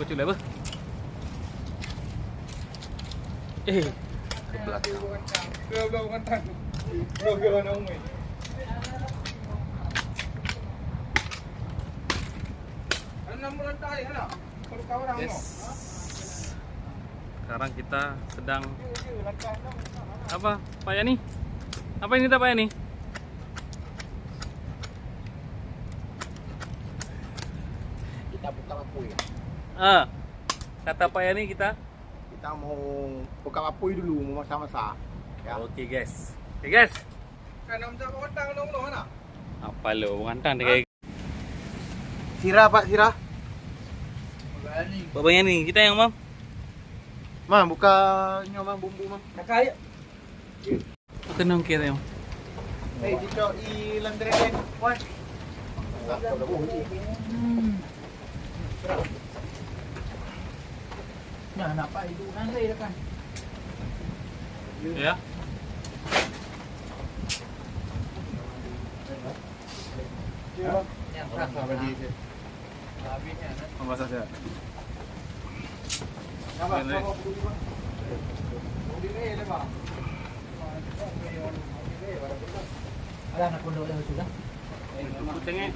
kecil apa? Ke belakang. Yes. Sekarang kita sedang apa? Pak Yani? Apa ini kita Pak Yani? Kita buka lapui. Kata Pak Yani kita. Kita mau buka lapui dulu, mau masak-masak. Ya. Oke guys. Oke guys. Apa lo? Ngantang deh kayak. Sirah Pak, sirah. Bapaknya nih, kita yang mam. Mam, buka nyomang bumbu mam. Kakak yuk. Tenang kita yang. Dito ilandregen. Wan. Nah, napa itu nanti kan? Ya. Yang sama di itu. Apa saja? Ada anak pondok yang sudah. Kucingnya.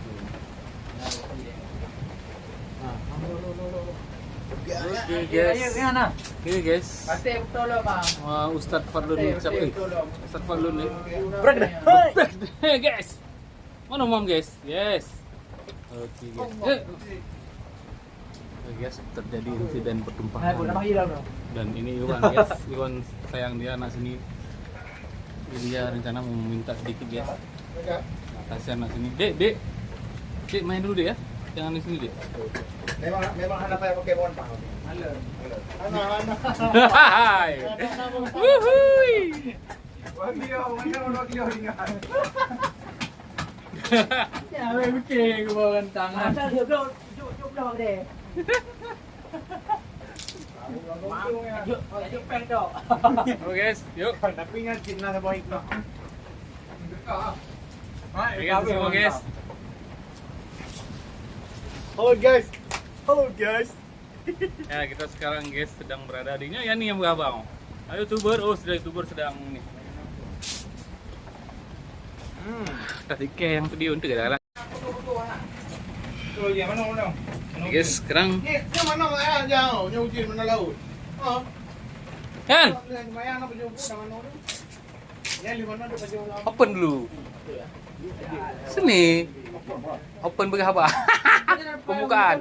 Oke guys. Oke guys. Pasti tolong bang. Wah, Ustadz Fadlun Capri. Ustadz Fadlun nih. Break dah. Hey guys. Mana mam guys? Yes. Oke guys. Guys, terjadi insiden Nah, gua pertumpahan. nama hilang dong. Dan ini Iwan guys. Iwan sayang dia anak sini. Jadi dia rencana mau minta sedikit guys. Kasihan anak sini. Dek. Dek main dulu deh ya. Jangan di sini dek. Memang anak saya Pokemon Pak. Halo. Anak. Hai. Wuhui. Ya, bikin gua tangan. Ada dia bro. Jom dah bang deh. Yuk peng dok. Oke guys, yuk. Tapi ingat Cina sa baik no. Oke semua guys. Hold guys. Hold guys. Ya kita sekarang guys sedang berada di ya nih yang berabang. Ayo youtuber, sudah youtuber sedang nih. Tadi kayak yang video untuk ada lah. Guys sekarang Ni mana ya jauh, nyujin mana laut. Oh. kan Lumayan apa jauh sama nono. Ya di mana ada jauh laut. open dulu. Sini. Open berapa? Pembukaan.